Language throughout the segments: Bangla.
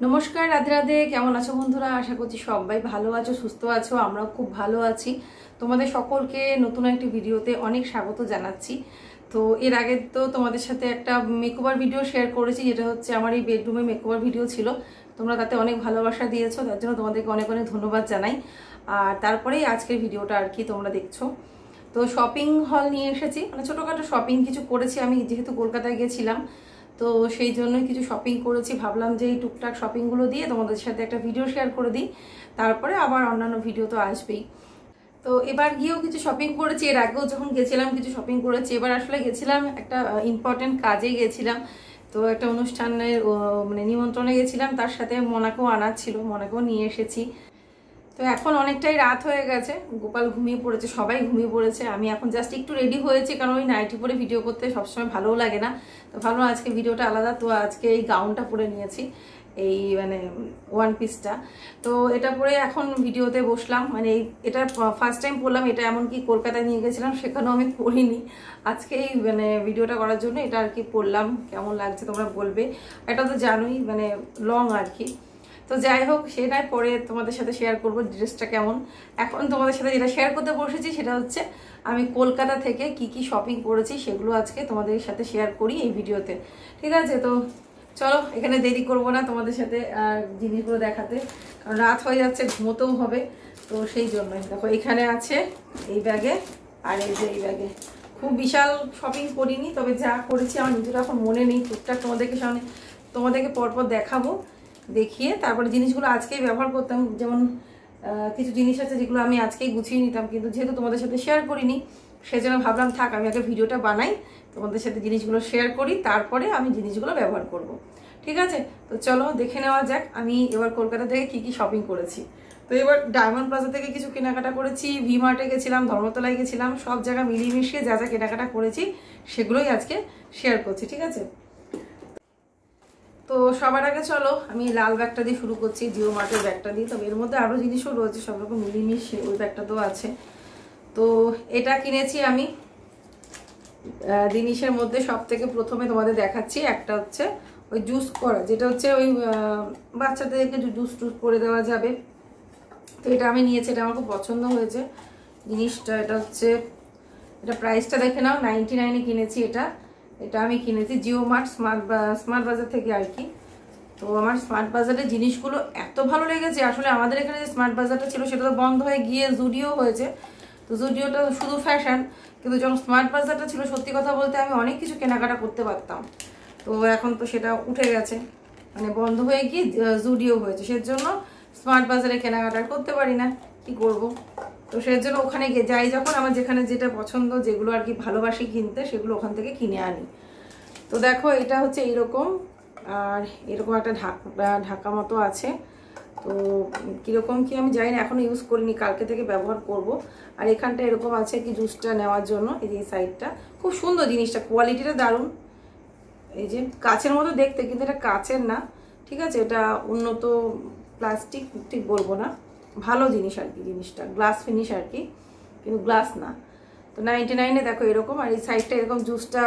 নমস্কার, রাধে রাধে। কেমন আছো বন্ধুরা? আশা করছি সবাই ভালো আছো, সুস্থ আছো। আমরাও খুব ভালো আছি। তোমাদের সকলকে নতুন একটি ভিডিওতে অনেক স্বাগত জানাচ্ছি। তো এর আগে তো তোমাদের সাথে একটা মেকওভার ভিডিও শেয়ার করেছি, যেটা হচ্ছে আমার এই বেডরুমে মেকওভার ভিডিও ছিল। তোমরা তাতে অনেক ভালোবাসা দিয়েছো, তার জন্য তোমাদেরকে অনেক অনেক ধন্যবাদ জানাই। আর তারপরেই আজকের ভিডিওটা আর কি তোমরা দেখছো। তো শপিং হল নিয়ে এসেছি, মানে ছোটোখাটো শপিং কিছু করেছি আমি, যেহেতু কলকাতায় গেছিলাম। তো সেই জন্যই কিছু শপিং করেছি। ভাবলাম যে এই টুকটাক শপিংগুলো দিয়ে তোমাদের সাথে একটা ভিডিও শেয়ার করে দিই, তারপরে আবার অন্যান্য ভিডিও তো আসবেই। তো এবার গিয়েও কিছু শপিং করেছি। এর আগেও যখন গেছিলাম কিছু শপিং করেছি। এবার আসলে গেছিলাম একটা ইম্পর্টেন্ট কাজে গেছিলাম। তো একটা অনুষ্ঠানের মানে নিমন্ত্রণে গেছিলাম, তার সাথে মোনাকেও আনার ছিল, মোনাকেও নিয়ে এসেছি। তো এখন অনেকটাই রাত হয়ে গেছে, গোপাল ঘুমিয়ে পড়েছে, সবাই ঘুমিয়ে পড়েছে। আমি এখন জাস্ট একটু রেডি হয়েছি, কারণ ওই নাইটি পরে ভিডিও করতে সবসময় ভালোও লাগে না। তো ভালো আজকে ভিডিওটা আলাদা। তো আজকে এই গাউনটা পরে নিয়েছি, এই মানে ওয়ান পিসটা। তো এটা পরে এখন ভিডিওতে বসলাম। মানে এটা ফার্স্ট টাইম পরলাম। এটা এমনকি কলকাতায় নিয়ে গেছিলাম, সেখানেও আমি পরিনি। আজকে এই মানে ভিডিওটা করার জন্য এটা আর কি পরলাম। কেমন লাগছে তোমরা বলবে। এটা তো জানোই মানে লং আর কি। তো যাই হোক, সেটাই পরে তোমাদের সাথে শেয়ার করবো ড্রেসটা কেমন। এখন তোমাদের সাথে যেটা শেয়ার করতে বসেছি সেটা হচ্ছে আমি কলকাতা থেকে কি কি শপিং করেছি, সেগুলো আজকে তোমাদের সাথে শেয়ার করি এই ভিডিওতে। ঠিক আছে? তো চলো, এখানে দেরি করবো না তোমাদের সাথে জিনিসগুলো দেখাতে, কারণ রাত হয়ে যাচ্ছে, ঘুমোতেও হবে। তো সেই জন্যই দেখো, এখানে আছে এই ব্যাগে, আর এই যে এই ব্যাগে। খুব বিশাল শপিং করিনি, তবে যা করেছি আমার নিজের এখন মনে নেই। টুকটাক তোমাদেরকে পরপর দেখাবো, দেখিয়ে তারপরে জিনিসগুলো আজকেই ব্যবহার করতাম। যেমন কিছু জিনিস আছে যেগুলো আমি আজকেই গুছিয়ে নিতাম, কিন্তু যেহেতু তোমাদের সাথে শেয়ার করিনি, সেজন্য ভাবলাম থাক, আমি আগে ভিডিওটা বানাই, তোমাদের সাথে জিনিসগুলো শেয়ার করি, তারপরে আমি জিনিসগুলো ব্যবহার করব। ঠিক আছে? তো চলো দেখে নেওয়া যাক আমি এবার কলকাতা থেকে কি কি শপিং করেছি। তো এবার ডায়মন্ড প্লাজা থেকে কিছু কেনাকাটা করেছি, ভি মার্টে গেছিলাম, ধর্মতলায় গেছিলাম, সব জায়গা মিলিয়ে মিশিয়ে যা যা কেনাকাটা করেছি সেগুলোই আজকে শেয়ার করছি। ঠিক আছে? তো সবার আগে চলো আমি লাল ব্যাগটা দিয়ে শুরু করছি, জিও মার্টের ব্যাগটা দিয়ে। তবে এর মধ্যে আরও জিনিসও রয়েছে, সব রকম মিলিয়ে ওই ব্যাগটা তো আছে। তো এটা কিনেছি আমি। জিনিসের মধ্যে সব থেকে প্রথমে তোমাদের দেখাচ্ছি, একটা হচ্ছে ওই জুস করা, যেটা হচ্ছে ওই বাচ্চাদেরকে জুস টুস করে দেওয়া যাবে। তো এটা আমি নিয়েছি, এটা আমার খুব পছন্দ হয়েছে জিনিসটা। এটা হচ্ছে, এটা প্রাইসটা দেখে নাও, 99-এ কিনেছি এটা। এটা আমি কিনেছি জিও মার্ট স্মার্ট বাজার থেকে আর কি। তো আমার স্মার্ট বাজারের জিনিসগুলো এত ভালো লেগেছে। আসলে আমাদের এখানে যে স্মার্ট বাজারটা ছিল সেটা তো বন্ধ হয়ে গিয়ে জুডিও হয়েছে। তো জুডিওটা শুধু ফ্যাশন, কিন্তু যখন স্মার্ট বাজারটা ছিল, সত্যি কথা বলতে আমি অনেক কিছু কেনাকাটা করতে পারতাম। তো এখন তো সেটা উঠে গেছে, মানে বন্ধ হয়ে গিয়ে জুডিও হয়েছে। সেজন্য স্মার্ট বাজারে কেনাকাটা করতে পারি না, কি করব। তো সেজন্য ওখানে গিয়ে যাই যখন, আমার যেখানে যেটা পছন্দ, যেগুলো আর কি ভালোবাসি কিনতে, সেগুলো ওখান থেকে কিনে আনি। তো দেখো, এটা হচ্ছে এইরকম, আর এরকম একটা ঢাকা মতো আছে। তো কীরকম কি আমি জানি না, এখনও ইউজ করিনি, কালকে থেকে ব্যবহার করব। আর এখানটা এরকম আছে কি জুসটা নেওয়ার জন্য, এই যে সাইডটা খুব সুন্দর, জিনিসটা কোয়ালিটিটা দারুণ। এই যে কাচের মতো দেখতে, কিন্তু এটা কাচের না। ঠিক আছে? এটা উন্নত প্লাস্টিক, ঠিক বলবো না, ভালো জিনিস আর কি। জিনিসটা গ্লাস ফিনিশ আর কি, কিন্তু গ্লাস না। তো 99-এ দেখো এরকম, আর এই সাইডটা এরকম জুসটা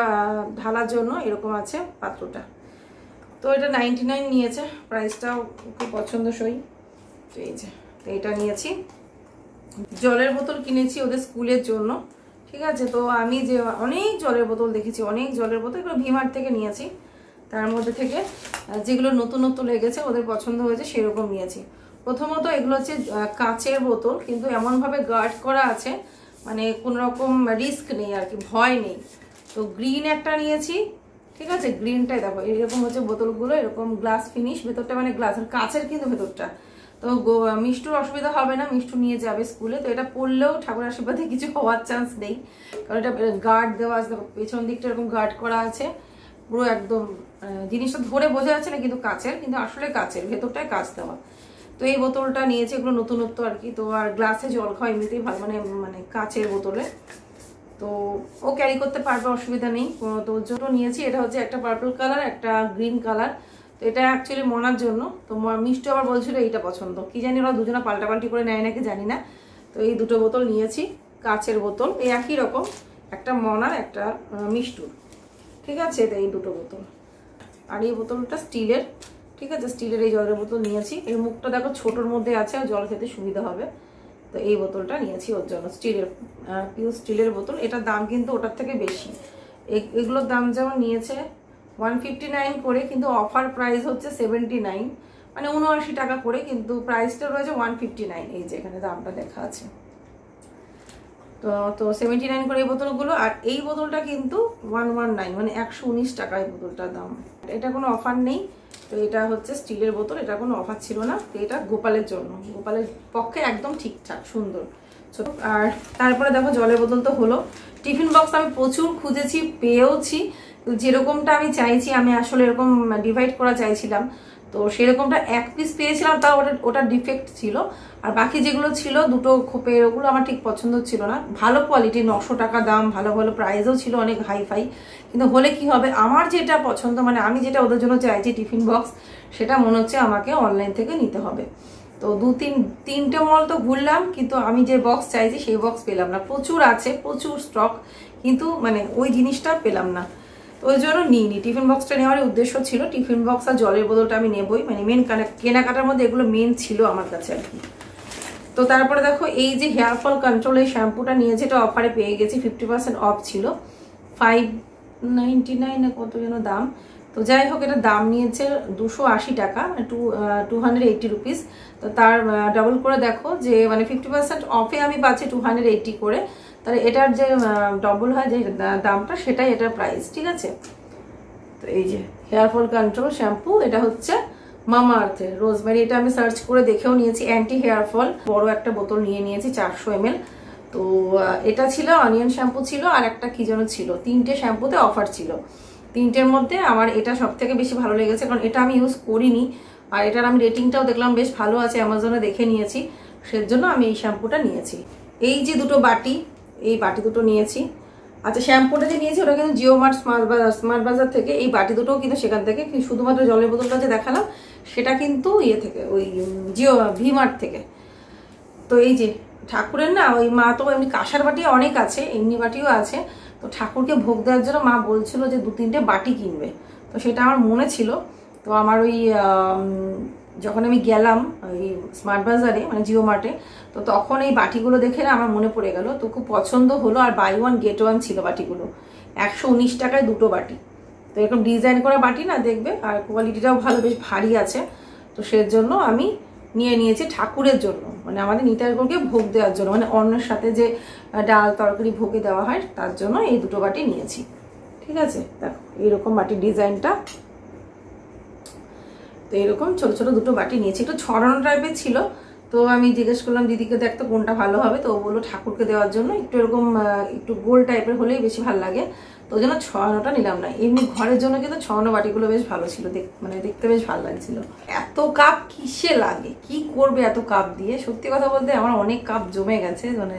ঢালার জন্য এরকম আছে পাত্রটা। তো এটা 99 নিয়েছে, প্রাইসটাও খুব পছন্দসই। তো এই যে, তো এটা নিয়েছি। জলের বোতল কিনেছি ওদের স্কুলের জন্য। ঠিক আছে? তো আমি যে অনেক জলের বোতল দেখেছি, অনেক জলের বোতল, এগুলো ভি মার্ট থেকে নিয়েছি। তার মধ্যে থেকে যেগুলো নতুন নতুন লেগেছে, ওদের পছন্দ হয়েছে, সেরকম নিয়েছি। প্রথমত এগুলো হচ্ছে কাচের বোতল, কিন্তু এমনভাবে গার্ড করা আছে, মানে কোনো রকম রিস্ক নেই আর কি, ভয় নেই। তো গ্রিন একটা নিয়েছি। ঠিক আছে? গ্রিনটাই দেখো এরকম হচ্ছে বোতলগুলো, এরকম গ্লাস ফিনিশ, ভেতরটা মানে গ্লাস, কাচের কিন্তু ভেতরটা। তো মিষ্টুর অসুবিধা হবে না, মিষ্টু নিয়ে যাবে স্কুলে। তো এটা পড়লেও ঠাকুর আশীর্বাদে কিছু হওয়ার চান্স নেই, কারণ এটা গার্ড দেওয়া আছে। দেখো পেছন দিকটা এরকম গার্ড করা আছে পুরো একদম। জিনিসটা ধরে বোঝা যাচ্ছে না কিন্তু কাচের, কিন্তু আসলে কাচের, ভেতরটায় কাচ দেওয়া। তো এই বোতলটা নিয়েছি, এগুলো নতুনত্ব আর কি। তো আর গ্লাসে জল খাওয়া এমনিতেই ভালো, মানে মানে কাচের বোতলে। তো ও ক্যারি করতে পারবে, অসুবিধা নেই। তো জন্য নিয়েছি। এটা হচ্ছে একটা পার্পল কালার, একটা গ্রিন কালার। তো এটা অ্যাকচুয়ালি মনার জন্য। তো মিষ্টি আবার বলছিল এইটা পছন্দ, কি জানি ওরা দুজনে পাল্টাপাল্টি করে নেয় নাকি জানি না। তো এই দুটো বোতল নিয়েছি, কাচের বোতল, এই একই রকম, একটা মনার, একটা মিষ্টুর। ঠিক আছে? তো এই দুটো বোতল। আর এই বোতলটা স্টিলের, ঠিক আছে, স্টিলের এই জলের বোতল নিয়েছি। এর মুখটা দেখো ছোটোর মধ্যে আছে, জল খেতে সুবিধা হবে, তো এই বোতলটা নিয়েছি ওর জন্য। পিওর স্টিলের বোতল। এটার দাম কিন্তু ওটার থেকে বেশি। এগুলোর দাম যেমন নিয়েছে 159 করে, কিন্তু অফার প্রাইস হচ্ছে 79, মানে 79 টাকা করে, কিন্তু প্রাইসটা রয়েছে 159। এই যে এখানে দামটা লেখা আছে। তো 79 করে এই বোতলগুলো। আর এই বোতলটা কিন্তু 119, মানে 119 টাকা এই বোতলটার দাম। এটা কোনো অফার নেই, তো এটা হচ্ছে স্টিলের বোতল, এটা কোনো অফার ছিল না। তো এটা গোপালের জন্য, গোপালের পক্ষে একদম ঠিকঠাক সুন্দর ছোট। আর তারপরে দেখো জলের বোতল তো হলো। টিফিন বক্স আমি প্রচুর খুঁজেছি, পেয়েওছি, যেরকমটা আমি চাইছি, আমি আসলে এরকম ডিভাইড করা চাইছিলাম, তো সেরকমটা 1 পিস পেয়েছিলাম, তাও ওটা ডিফেক্ট ছিল। আর বাকি যেগুলো ছিল দুটো খোপের, ওগুলো আমার ঠিক পছন্দ ছিল না। ভালো কোয়ালিটি, 900 টাকা দাম, ভালো ভালো প্রাইসও ছিল, অনেক হাইফাই। কিন্তু হলে কি হবে, আমার যেটা পছন্দ, মানে আমি যেটা ওদের জন্য চাইছি টিফিন বক্স, সেটা মনে হচ্ছে আমাকে অনলাইন থেকে নিতে হবে। তো তিনটে মল তো ঘুরলাম, কিন্তু আমি যে বক্স চাইছি সেই বক্স পেলাম না। প্রচুর আছে, প্রচুর স্টক, কিন্তু মানে ওই জিনিসটা পেলাম না, তো ওই জন্য নিইনি। টিফিন বক্সটা নেওয়ার উদ্দেশ্য ছিল, টিফিন বক্স আর জলের বোতলটা আমি নেবই, মানে মেন কেনাকাটার মধ্যে এগুলো মেন ছিল আমার কাছে আর কি। তো তারপরে দেখো এই যে হেয়ার ফল কন্ট্রোল এই শ্যাম্পুটা নিয়েছে, এটা অফারে পেয়ে গেছি, 50% অফ ছিল, 599 না কত যেন দাম। তো যাই হোক, এটা দাম নিয়েছে 280 টাকা, 280 রুপিস। তো তার ডাবল করে দেখো যে মানে 50% অফে আমি পাচ্ছি 280 করে, তাহলে এটার যে ডবল হয় যে দামটা, সেটাই এটার প্রাইস, ঠিক আছে। তো এই যে হেয়ার ফল কন্ট্রোল শ্যাম্পু, এটা হচ্ছে মামা আর্থের রোজমেরি। এটা আমি সার্চ করে দেখেও নিয়েছি, অ্যান্টি হেয়ার ফল, বড় একটা বোতল নিয়ে নিয়েছি 400 ml। তো এটা ছিল অনিয়ন শ্যাম্পু ছিল, আর একটা কি যেন ছিল, 3টে শ্যাম্পুতে অফার ছিল। 3টের মধ্যে আমার এটা সব থেকে বেশি ভালো লেগেছে, কারণ এটা আমি ইউজ করিনি, আর এটার আমি রেটিংটাও দেখলাম বেশ ভালো আছে, অ্যামাজনে দেখে নিয়েছি, সেজন্য আমি এই শ্যাম্পুটা নিয়েছি। এই যে দুটো বাটি, এই বাটি দুটো নিয়েছি। আচ্ছা, শ্যাম্পুটা যে নিয়েছি ওটা কিন্তু জিও মার্ট স্মার্ট বাজার থেকে। এই বাটি দুটোও কিন্তু সেখান থেকে, শুধুমাত্র জলের বোতলটা যে দেখালাম সেটা কিন্তু ইয়ে থেকে, ওই জিও ভি মার্ট থেকে। তো এই যে ঠাকুরের না, ওই মা তো এমনি কাঁসার বাটি অনেক আছে, এমনি বাটিও আছে। তো ঠাকুরকে ভোগ দেওয়ার জন্য মা বলছিল যে 2-3টে বাটি কিনবে, তো সেটা আমার মনে ছিল। তো আমার ওই যখন আমি গেলাম ওই স্মার্ট বাজারে, মানে জিও মার্টে, তো তখন এই বাটিগুলো দেখে না আমার মনে পড়ে গেল, তো খুব পছন্দ হলো। আর বাই 1 get 1 ছিল বাটিগুলো, 119 টাকায় দুটো বাটি। তো এরকম ডিজাইন করা বাটি না, দেখবে, আর কোয়ালিটিটাও ভালো, বেশ ভারী আছে। তো সেজন্য আমি নিয়ে নিয়েছি ঠাকুরের জন্য, মানে আমাদের নিতাইগড়কে ভোগ দেওয়ার জন্য, মানে অন্যের সাথে যে ডাল তরকারি ভোগে দেওয়া হয় তার জন্য এই দুটো বাটি নিয়েছি, ঠিক আছে। দেখো এইরকম বাটির ডিজাইনটা, তো এরকম ছোট ছোট দুটো বাটি নিয়েছি, একটু ছড়ানো টাইপের ছিল। তো আমি জিজ্ঞেস করলাম দিদিকে, দেখতো কোনটা ভালো হবে, তো ও বললো ঠাকুরকে দেওয়ার জন্য একটু এরকম একটু গোল টাইপের হলেই বেশি ভালো লাগে, তো ওই জন্য ছড়ানোটা নিলাম না। এমনি ঘরের জন্য কিন্তু ছড়ানো বাটিগুলো বেশ ভালো ছিল, মানে দেখতে বেশ ভালো লাগছিল। এত কাপ কিসে লাগে, কি করবে এত কাপ দিয়ে? সত্যি কথা বলতে আমার অনেক কাপ জমে গেছে, মানে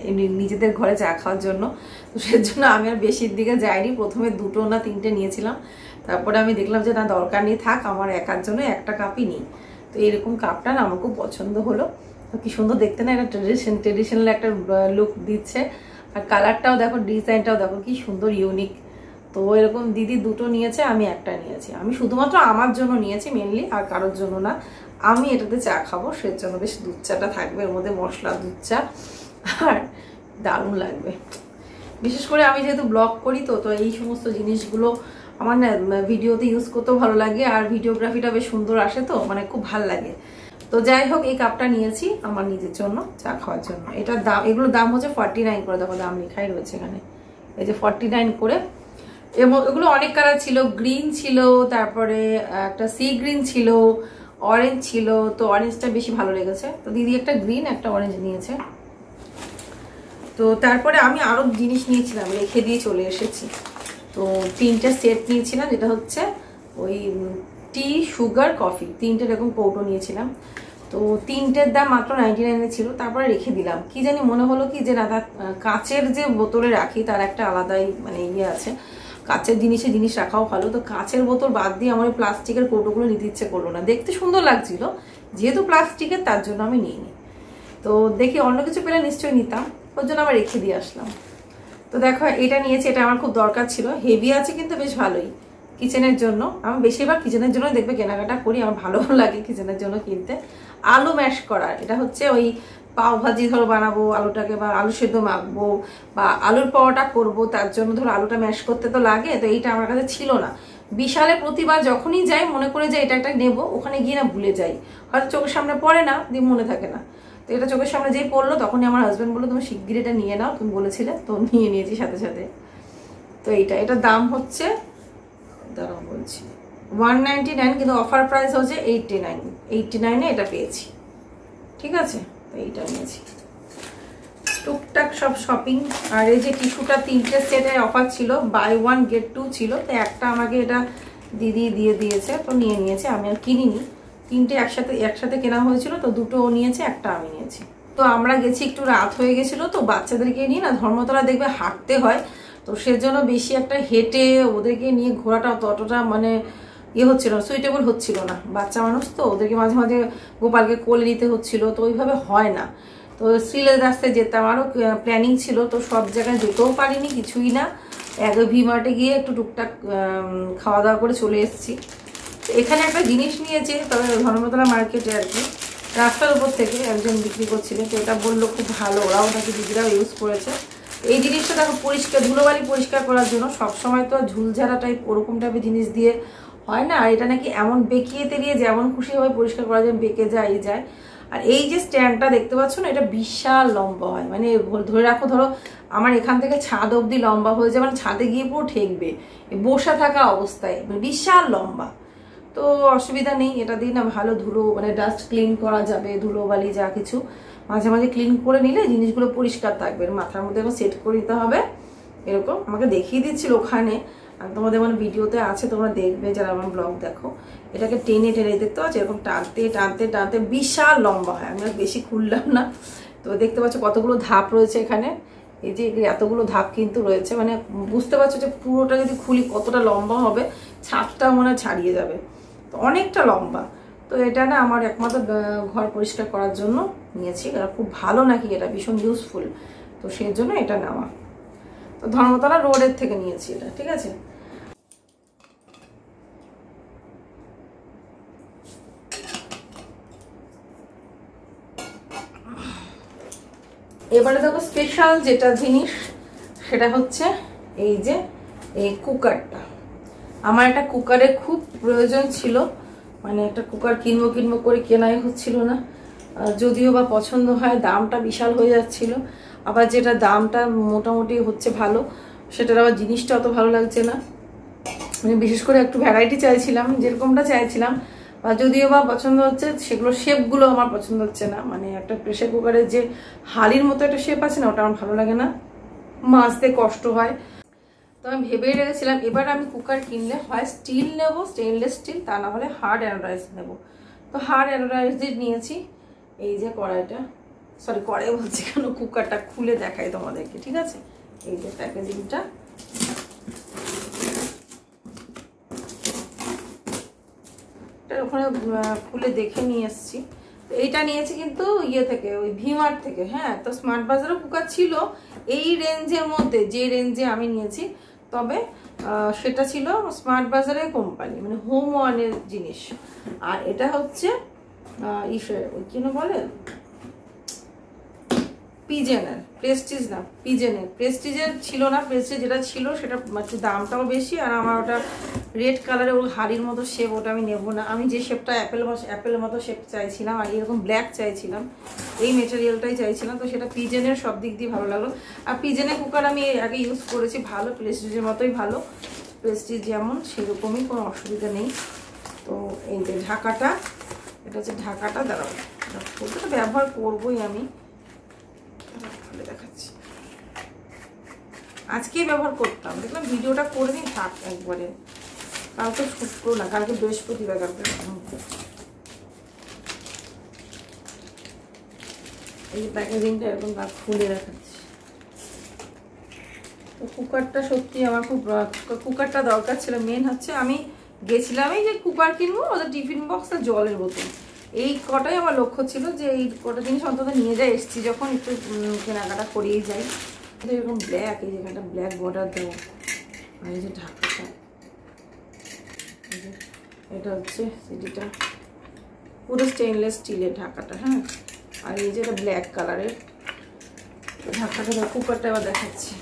এমনি নিজেদের ঘরে চা খাওয়ার জন্য। তো সেজন্য আমি আর বেশির দিকে যাইনি, প্রথমে 2 না 3টে নিয়েছিলাম, তারপরে আমি দেখলাম যে না, দরকার নেই, থাক, আমার একার জন্য একটা কাপই নিই। তো এইরকম কাপটা না আমার খুব পছন্দ হলো, তো কি সুন্দর দেখতে না, এটা ট্রেডিশনাল একটা লুক দিচ্ছে। আর কালারটাও দেখো, ডিজাইনটাও দেখো কি সুন্দর, ইউনিক। তো এরকম দিদি দুটো নিয়েছে, আমি একটা নিয়েছি। আমি শুধুমাত্র আমার জন্য নিয়েছি মেনলি, আর কারোর জন্য না। আমি এটাতে চা খাবো, সেজন্য বেশ দুধ চাটা থাকবে এর মধ্যে, মশলা দুধ চা, আর দারুণ লাগবে। বিশেষ করে আমি যেহেতু ব্লগ করি, তো এই সমস্ত জিনিসগুলো আমার না ভিডিওতে ইউজ করতেও ভালো লাগে, আর ভিডিওগ্রাফিটা বেশ সুন্দর আসে, তো মানে খুব ভালো লাগে। তো যাই হোক, এই কাপটা নিয়েছি আমার নিজের জন্য চা খাওয়ার জন্য। এটার দাম, এগুলোর দাম হচ্ছে 49 করে, দেখো দাম লেখাই রয়েছে এখানে, এই যে 49 করে। এগুলো অনেক কালার ছিল, গ্রিন ছিল, তারপরে একটা সি গ্রিন ছিল, অরেঞ্জ ছিল। তো অরেঞ্জটা বেশি ভালো লেগেছে, তো দিদি একটা গ্রিন একটা অরেঞ্জ নিয়েছে। তো তারপরে আমি আরো জিনিস নিয়েছিলাম, রেখে দিয়ে চলে এসেছি। তো 3টে সেট নিয়েছিলাম, যেটা হচ্ছে ওই টি, সুগার, কফি, 3টে এরকম কৌটো নিয়েছিলাম। তো 3টের দাম মাত্র 99 ছিল। তারপরে রেখে দিলাম, কি জানি মনে হলো কি যে না, কাঁচের যে বোতলে রাখি তার একটা আলাদাই মানে ইয়ে আছে, কাঁচের জিনিস রাখাও ভালো। তো কাঁচের বোতল বাদ দিয়ে আমার প্লাস্টিকের কৌটোগুলো নিতে ইচ্ছে করলো না, দেখতে সুন্দর লাগছিল, যেহেতু প্লাস্টিকের তার জন্য আমি নিইনি। তো দেখি অন্য কিছু পেলে নিশ্চয়ই নিতাম, ওর জন্য আবার রেখে দিয়ে আসলাম। তো দেখো এটা নিয়েছি, এটা আমার খুব দরকার ছিল, হেভি আছে কিন্তু বেশ ভালোই। কিচেনের জন্য। আমি বেশিরভাগ কিচেনের জন্য দেখবে কেনাকাটা করি, আমার ভালো লাগে কিচেনের জন্য কিনতে। আলু ম্যাশ করার, এটা হচ্ছে ওই পাও ভাজি ধরো বানাবো আলুটাকে, বা আলু সেদ্ধ মাখবো, বা আলুর পরোটা করবো, তার জন্য ধরো আলুটা ম্যাশ করতে তো লাগে। তো এইটা আমার কাছে ছিল না। বিশালে প্রতিবার যখনই যাই মনে করে যে এটা একটা নেবো, ওখানে গিয়ে না ভুলে যাই, হয়তো চোখের সামনে পড়ে না, দিয়ে মনে থাকে না। তো এটা চোখের সামনে যেই পড়লো তখনই আমার হাজব্যান্ড বললো তুমি শিগগির এটা নিয়ে নাও, তুমি বলেছিলে, তো নিয়ে নিয়েছি সাথে সাথে। তো এটার দাম হচ্ছে, দাঁড়াও বলছি, 199, কিন্তু অফার প্রাইস হচ্ছে 89 এটা পেয়েছি। ঠিক আছে, তো এইটা নিয়েছি। টুকটাক সব শপিং। আর এই যে টিস্যুটা 3টে সেটের অফার ছিল, বাই 1 গেট 2 ছিল, তো একটা আমাকে এটা দিদি দিয়ে দিয়েছে, তো নিয়ে নিয়েছে। আমি আর কিনিনি, 3টে একসাথে কেনা হয়েছিল, তো 2টো ও নিয়েছে, একটা আমি নিয়েছি। তো আমরা গেছি, একটু রাত হয়ে গেছিলো, তো বাচ্চাদেরকে নিয়ে না ধর্মতলা দেখবে হাঁটতে হয়, তো সেজন্য বেশি একটা হেঁটে ওদেরকে নিয়ে ঘোরাটা ততটা মানে হচ্ছিল না, সুইটেবল হচ্ছিল না। বাচ্চা মানুষ তো, ওদেরকে মাঝে মাঝে গোপালকে কোলে নিতে হচ্ছিল, তো ওইভাবে হয় না। তো স্টিলের রাস্তায় যেতাম, আরও প্ল্যানিং ছিল, তো সব জায়গায় যেতেও পারিনি, কিছুই না। ভি মার্টে গিয়ে একটু টুকটাক খাওয়া দাওয়া করে চলে এসেছি। এখানে একটা জিনিস নিয়েছে, তবে ধর্মতলা মার্কেটে আর কি, রাস্তার উপর থেকে একজন বিক্রি করছিলেন, তো এটা বললো খুব ভালো, ওরাও নাকি দিদিরাও ইউজ করেছে। এই জিনিসটা দেখো পরিষ্কার, ধুলোবালি পরিষ্কার করার জন্য। সবসময় তো ঝুলঝাড়া টাইপ ওরকম টাইপের জিনিস দিয়ে হয় না, আর এটা নাকি এমন বেঁকিয়ে তেলিয়ে যেমন খুশি হবে পরিষ্কার করা যায়, বেঁকে যায়। আর এই যে স্ট্যান্ডটা দেখতে পাচ্ছ না, এটা বিশাল লম্বা হয়, মানে ধরে রাখো, ধরো আমার এখান থেকে ছাদ অবধি লম্বা হয়ে যায়, মানে ছাদে গিয়ে পুরো ঠেকবে বসে থাকা অবস্থায়, মানে বিশাল লম্বা। তো অসুবিধা নেই, এটা দিয়ে না ভালো ধুলো, মানে ডাস্ট ক্লিন করা যাবে, ধুলোবালি যা কিছু মাঝে মাঝে ক্লিন করে নিলে জিনিসগুলো পরিষ্কার থাকবে। মাথার মধ্যে এখন সেট করে দিতে হবে, এরকম আমাকে দেখিয়ে দিচ্ছিল ওখানে, আর তোমাদের মানে ভিডিওতে আছে, তোমরা দেখবে যারা আমার ব্লগ দেখো। এটাকে টেনে দেখতে পাচ্ছ, এরকম টানতে বিশাল লম্বা হয়। আমি আর বেশি খুললাম না, তো দেখতে পাচ্ছ কতগুলো ধাপ রয়েছে এখানে। এই যে এতগুলো ধাপ কিন্তু রয়েছে, মানে বুঝতে পারছো যে পুরোটা যদি খুলি কতটা লম্বা হবে, ছাদটা মনে ছাড়িয়ে যাবে, তো অনেকটা লম্বা। তো এটা না আমার একমাত্র ঘর পরিষ্কার করার জন্য নিয়েছি, এটা খুব ভালো নাকি, এটা ভীষণ ইউজফুল, তো সেই জন্য এটা নেওয়া। তো ধর্মতলা রোডের থেকে নিয়েছি এটা, ঠিক আছে। এবারে দেখো স্পেশাল যেটা জিনিস, সেটা হচ্ছে এই যে এই কুকারটা। আমার একটা কুকারের খুব প্রয়োজন ছিল, মানে একটা কুকার কিনবো করে কেনাই হচ্ছিল না, যদিও বা পছন্দ হয়, দামটা বিশাল হয়ে যাচ্ছিল। আবার যেটা দামটা মোটামুটি হচ্ছে ভালো, সেটার আবার জিনিসটা অত ভালো লাগছে না। মানে বিশেষ করে একটু ভ্যারাইটি চাইছিলাম, যেরকমটা চাইছিলাম, বা যদিও বা পছন্দ হচ্ছে, সেগুলো শেপগুলো আমার পছন্দ হচ্ছে না। মানে একটা প্রেসার কুকারের যে হাড়ির মতো একটা শেপ আছে না, ওটা আমার ভালো লাগে না, মাজতে কষ্ট হয়। তো আমি ভেবেই রেখেছিলাম এবার আমি কুকার কিনলে হয় স্টিল নেব, স্টেনলেস স্টিল, তা না হলে হার্ড অ্যানোডাইজ নেব। তো হার্ড অ্যানোডাইজ দিয়ে নিয়েছি। এই যে কড়াইটা, সরি কড়াই বলছি কেন, কুকারটা খুলে দেখাই তোমাদেরকে, ঠিক আছে। এই যে প্যাকেজিংটা, ওখানে খুলে দেখে নিয়ে এসছি। তো এইটা নিয়েছি কিন্তু ইয়ে থেকে, ওই ভি মার্ট থেকে। হ্যাঁ, তো স্মার্ট বাজারও কুকার ছিল এই রেঞ্জের মধ্যে, যে রেঞ্জে আমি নিয়েছি, তবে সেটা ছিল স্মার্ট বাজারের কোম্পানি, মানে হোম ওয়ানের জিনিস। আর এটা হচ্ছে ওই কি বলে, পিজেনের, প্রেস্টিজ না, প্রেস্টিজের ছিল না। প্রেস্টিজ যেটা ছিল সেটা একটু দামটাও বেশি, আর আমার ওটা রেড কালারের ওই হাড়ির মতো শেপ, ওটা আমি নেবো না। আমি যে শেপটা অ্যাপেলের মতো শেপ চাইছিলাম, আর এরকম ব্ল্যাক চাইছিলাম, এই মেটেরিয়ালটাই চাইছিলাম, তো সেটা পিজেনের সব দিক দিয়ে ভালো লাগলো। আর পিজেনের কুকার আমি আগে ইউজ করেছি, ভালো, প্রেস্টিজের মতোই ভালো, প্রেস্টিজ যেমন সেরকমই, কোনো অসুবিধা নেই। তো এই যে ঢাকাটা, এটা হচ্ছে ঢাকাটা, দাঁড়াও ওটা তো ব্যবহার করবোই আমি, দেখাচ্ছি। আজকেই ব্যবহার করতাম, দেখলাম ভিডিওটা করে দিই থাক একবারে, কালকে শুক্র না, কালকে বৃহস্পতিবার, কালকে। এই যে প্যাকেজিংটা এরকম খুলে দেখাচ্ছি। তো কুকারটা সত্যি আমার খুব, কুকারটা দরকার ছিল। মেন হচ্ছে আমি গেছিলাম এই যে কুকার কিনবো, ওদের টিফিন বক্স আর জলের বোতল, এই কটাই আমার লক্ষ্য ছিল, যে এই কটা জিনিস অন্তত নিয়ে যাই, এসছি যখন একটু কেনাকাটা করিয়েই যাই। এরকম ব্ল্যাক, এই যেখানটা ব্ল্যাক বর্ডার দেবো, আর এই যে ঢাকাটা, এটা হচ্ছে সিডিটা, পুরো স্টেনলেস স্টিলের ঢাকাটা। হ্যাঁ, আর এই যে এটা ব্ল্যাক কালারের ঢাকাটা। কুকারটা এবার দেখাচ্ছি।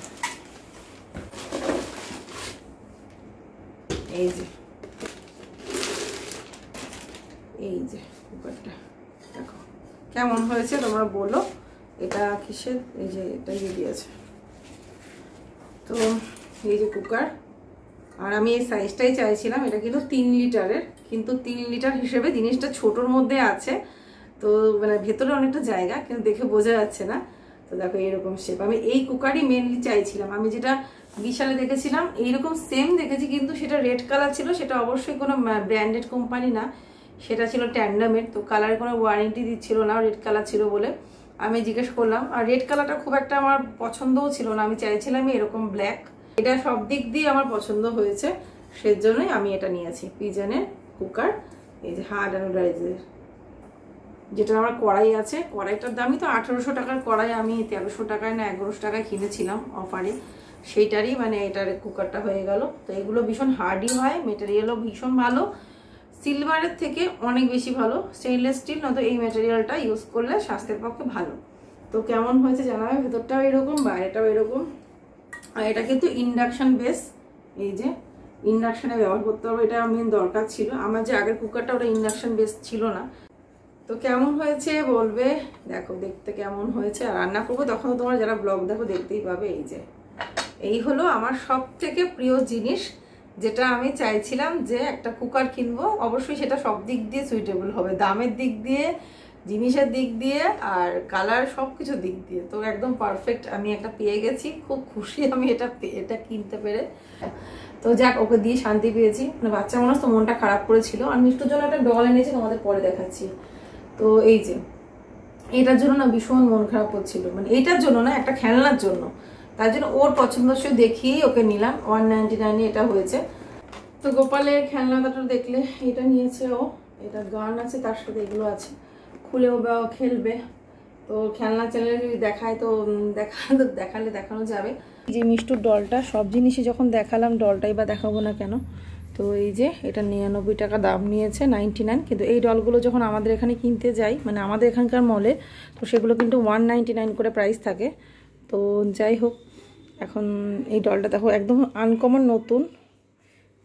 এই যে কুকারটা দেখো কেমন হয়েছে তোমরা বলো। এটা কিসের, এই যে এটা দিয়েছে। তো এই যে কুকার, আর আমি এই সাইজটাই চাইছিলাম। এটা কিন্তু 3 লিটারের, কিন্তু 3 লিটার হিসেবে জিনিসটা ছোটোর মধ্যে আছে। তো মানে ভেতরে অনেকটা জায়গা, কিন্তু দেখে বোঝা যাচ্ছে না। তো দেখো এইরকম শেপ। আমি এই কুকারই মেনলি চাইছিলাম। আমি যেটা বিশালে দেখেছিলাম এইরকম সেম দেখেছি, কিন্তু সেটা রেড কালার ছিল। সেটা অবশ্যই কোনো ব্র্যান্ডেড কোম্পানি না, সেটা ছিল ট্যান্ডামের। তো কালারের কোনো ওয়ারেন্টি দিচ্ছিল না, রেড কালার ছিল বলে আমি জিজ্ঞেস করলাম। আর রেড কালারটা খুব একটা আমার পছন্দও ছিল না, আমি চাইছিলাম এরকম ব্ল্যাক। এটা সব দিক দিয়ে আমার পছন্দ হয়েছে, সেজন্যই আমি এটা নিয়েছি। পিজনের কুকার, এই যে হার্ড অ্যানোডাইজের, যেটা আমার কড়াই আছে। কড়াইটার দামই তো 1800 টাকার কড়াই আমি 1300 টাকায় না 1100 টাকায় কিনেছিলাম অফারে। সেইটারই মানে এটার কুকারটা হয়ে গেল। তো এগুলো ভীষণ হার্ডই হয়, মেটেরিয়ালও ভীষণ ভালো, সিলভারের থেকে অনেক বেশি ভালো। স্টেনলেস স্টিল নয়তো এই মেটেরিয়ালটা ইউজ করলে স্বাস্থ্যের পক্ষে ভালো। তো কেমন হয়েছে জানাবে। ভেতরটাও এরকম, বাইরেটাও এরকম। আর এটা কিন্তু ইন্ডাকশন বেস, এই যে ইন্ডাকশানে ব্যবহার করতে হবে, এটা মেন দরকার ছিল। আমার যে আগের কুকারটা ওটা ইন্ডাকশন বেস ছিল না। তো কেমন হয়েছে বলবে, দেখো দেখতে কেমন হয়েছে। আর রান্না করবো তখন তো তোমরা যারা ব্লগ দেখো দেখতেই পাবে। এই হলো আমার সব থেকে প্রিয় জিনিস, যেটা আমি চাইছিলাম যে একটা কুকার কিনবো। অবশ্যই সেটা সব দিক দিয়ে সুইটেবল হবে, দামের দিক দিয়ে, জিনিসের দিক দিয়ে, আর কালার, সব কিছু দিক দিয়ে। তো একদম পারফেক্ট আমি একটা পেয়ে গেছি। খুব খুশি আমি এটা কিনতে পেরে। তো যাক, ওকে দিয়ে শান্তি পেয়েছি। মানে বাচ্চা মানুষ তো মনটা খারাপ করেছিল। আর মিষ্টুর জন্য একটা ডল এনেছি, তোমাদের পরে দেখাচ্ছি। তো এই যে এটার জন্য না ভীষণ মন খারাপ হচ্ছিল, মানে এইটার জন্য না, একটা খেলনার জন্য। তার জন্য ওর পছন্দসই দেখিয়েই ওকে নিলাম। 199 এটা হয়েছে। তো গোপালের খেলনাটা দেখলে এটা নিয়েছে ও। এটা গান আছে, তার সাথে এগুলো আছে, খুলেও বা খেলবে। তো খেলনা চ্যানেলে যদি দেখায় তো দেখালে দেখানো যাবে। যে মিষ্টুর ডলটা, সব জিনিসই যখন দেখালাম ডলটাই বা দেখাবো না কেন। তো এই যে এটা 99 টাকা দাম নিয়েছে, 99। কিন্তু এই ডলগুলো যখন আমাদের এখানে কিনতে যাই, মানে আমাদের এখানকার মলে, তো সেগুলো কিন্তু 199 করে প্রাইস থাকে। তো যাই হোক, এখন এই ডলটা দেখো একদম আনকমন নতুন,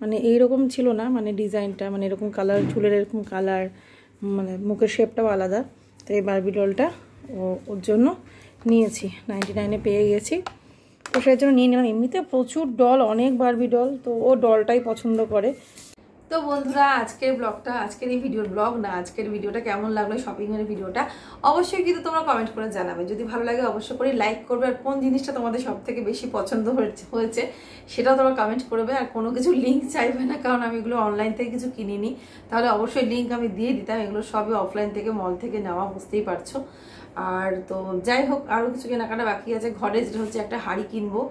মানে এইরকম ছিল না, মানে ডিজাইনটা, মানে এরকম কালার, চুলের এরকম কালার, মানে মুখের শেপটাও আলাদা। তো এই বারবি ডলটা ওর জন্য নিয়েছি, 99-এ পেয়ে গেছি। তো সেই জন্য নিয়ে নিলাম। এমনিতে প্রচুর ডল, অনেক বারবি ডল, তো ও ডলটাই পছন্দ করে। তো বন্ধুরা, আজকের ব্লগটা, আজকের এই ভিডিওর ব্লগ না, আজকের ভিডিওটা কেমন লাগলো, শপিংয়ের ভিডিওটা, অবশ্যই কিন্তু তোমরা কমেন্ট করে জানাবে। যদি ভালো লাগে অবশ্যই করে লাইক করবে। আর কোন জিনিসটা তোমাদের সব থেকে বেশি পছন্দ হয়েছে সেটাও তোমরা কমেন্ট করবে। আর কোনো কিছু লিঙ্ক চাইবে না, কারণ আমি এগুলো অনলাইন থেকে কিছু কিনিনি, তাহলে অবশ্যই লিঙ্ক আমি দিয়ে দিতাম। এগুলো সবই অফলাইন থেকে, মল থেকে নেওয়া, বুঝতেই পারছো। আর তো যাই হোক, আরও কিছু কেনাকাটা বাকি আছে ঘরে। যেটা হচ্ছে একটা হাঁড়ি কিনবো,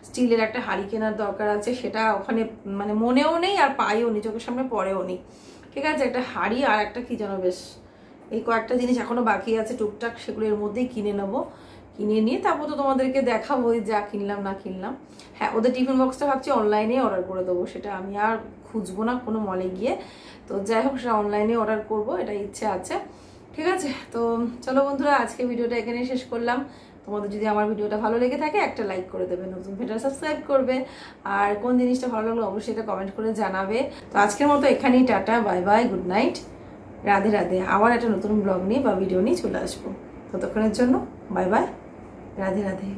স্টিলের একটা হাঁড়ি কেনার দরকার আছে। সেটা ওখানে মানে মনেও নেই আর পাইও নি, চোখের সামনে পড়েও নি। ঠিক আছে, একটা হাঁড়ি আর একটা কি যেন, বেশ এই কয়েকটা জিনিস এখনো বাকি আছে টুকটাক, সেগুলো এর মধ্যেই কিনে নেবো। কিনে নিয়ে তারপর তো তোমাদেরকে দেখাবো যা কিনলাম না কিনলাম। হ্যাঁ, ওদের টিফিন বক্সটা ভাবছি অনলাইনে অর্ডার করে দেবো, সেটা আমি আর খুঁজবো না কোনো মলে গিয়ে। তো যাই হোক, সেটা অনলাইনে অর্ডার করবো, এটা ইচ্ছে আছে। ঠিক আছে, তো চলো বন্ধুরা, আজকে ভিডিওটা এখানে শেষ করলাম। তোমাদের যদি আমার ভিডিওটা ভালো লেগে থাকে একটা লাইক করে দেবে, নতুন ভিডিও সাবস্ক্রাইব করবে। আর কোন জিনিসটা ভালো লাগলো অবশ্যই এটা কমেন্ট করে জানাবে। তো আজকের মতো এখানেই tata, bye bye, good night, Radhe Radhe. আবার একটা নতুন ব্লগ নিয়ে বা ভিডিও নিয়ে চলে আসবো। ততক্ষণের জন্য বাই বাই, রাধে রাধে।